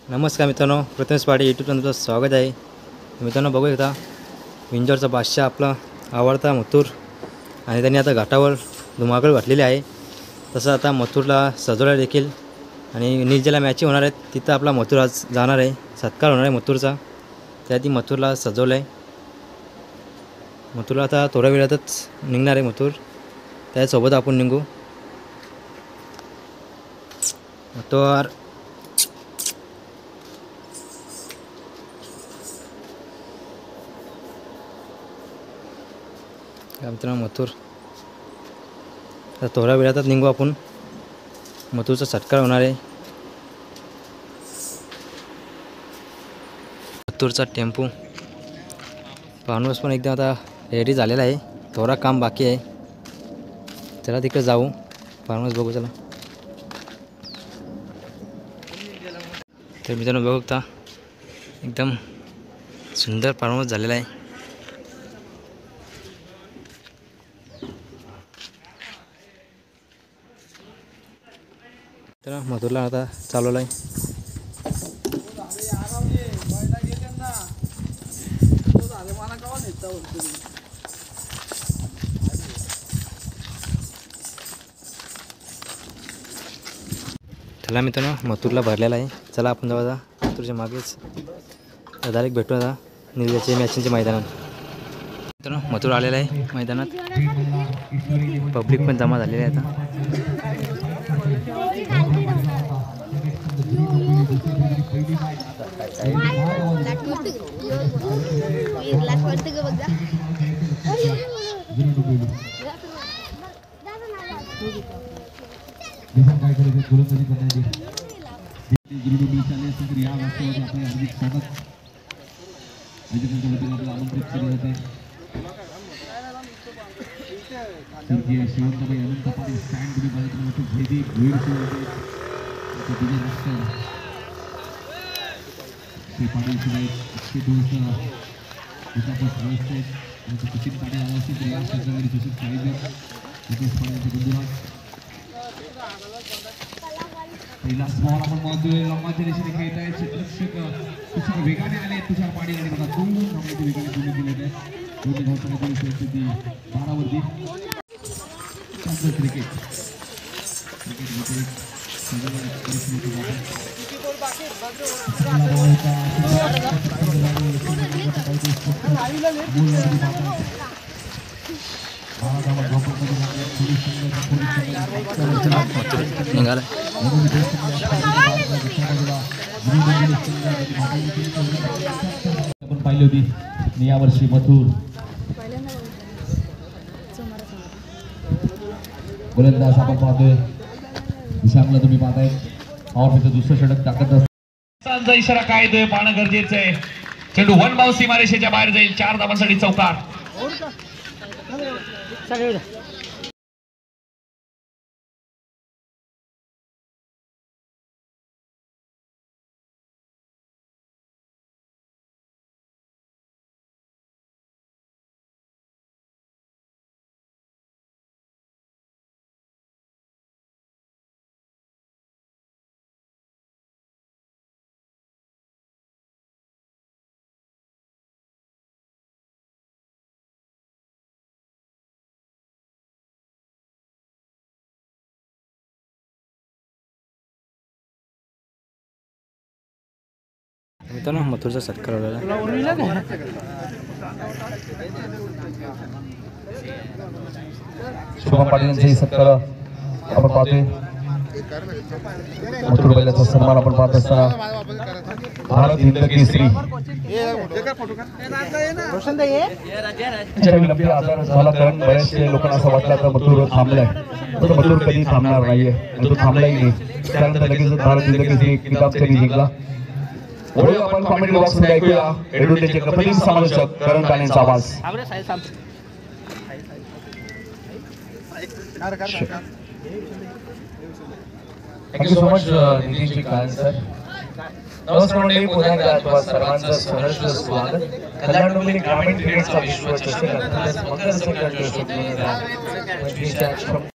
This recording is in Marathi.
नमस्कार मित्रांनो, प्रथमेश पाटील यूट्यूब चॅनलचं स्वागत आहे. मित्रांनो बघू शकता विंजरचा बादशाह आपला आवडता मथुर आणि त्यांनी आता घाटावर धुमाकूळ घातलेली आहे. तसं आता मथुरला सजवलं देखील आणि निर्जला मॅची होणार आहेत तिथं आपला मथुर आज जाणार आहे. सत्कार होणार आहे मथुरचा, त्याआधी मथुरला सजवलं आहे. मथुरला आता थोड्या वेळातच निघणार आहे मथुर, त्यासोबत आपण निघू. मथुर मित्रांनो मथुर तर थोड्या वेळातच निघू आपण. मथुरचा सत्कार होणार आहे. मथुरचा टेम्पो पाणूस पण एकदम आता रेडी झालेला आहे. थोडा काम बाकी आहे. चला तिकडे जाऊ, पाणूस बघू. चला तर मित्रांनो बघू शकता एकदम सुंदर पाणूस झालेला आहे. तर मथुरला आता चालवलं आहे. चला मित्रांनो मथुरला भरलेला आहे. चला आपण जाऊ आता मथुरच्या मागेच डायरेक्ट भेटू आता निर्जच्या मॅचिंगच्या मैदानात. मित्रांनो मथुर आलेला आहे मैदानात. पब्लिक पण जमा झालेली आहे आता. पहिला स्मॉल आपण म्हणतोय लंबाच्या दिशेने खेळत आहे. क्षेत्ररक्षक तुषार वेगाने आले. तुषार पाटील आणि बघा दोन धावांचे वेगाने दोन्ही दिले आहेत. दोन्ही धावताना दोन परिस्थिती 12 वरती. क्रिकेट व्यतिरिक्त सगळ्या परिस्थिती निघाला आपण पाहिली होती. यावर्षी मथुर गोलंदाज आपण पाहतोय. विशाखला तुम्ही पाहताय पॉवर दुसरं षटक टाकत असताना इशारा काय देतोय पाहणं गरजेचं आहे. चेंडू वन बाउन्स सीमारेषेच्या बाहेर जाईल. 4 धावांसाठी चौकार. मित्रांनो मथुरचा सत्कार होलेला. शुभम पाटील यांचाही सत्कार आपण पाहतोय. मथुर बैलाचा सन्मान आपण पाहत असताना भारत हिंद केसरी विलंबी आजार झाला कारण बऱ्याचशा लोकांना असं वाटलं तर मथुर थांबलाय. तर मथुर कधी थांबणार नाहीये आणि तो थांबलाही नाही. त्यानंतर लगेच भारत हिंद केसरी किताब त्यांनी जिंकला. वळूया आपण कॉमेडी बॉक्समध्ये ऐकूया एडुटेचे कपलिंग समालोचक करण कालेंचा आवाज. थँक्यू सो मच नितीनजी काळे सर. नमस्कार मंडळी, पुन्हा एकदा तुम्हा सर्वांचं सहर्ष स्वागत. कल्याण डोंबिवली ग्रामीण क्रिकेटचा विश्वचषक 2025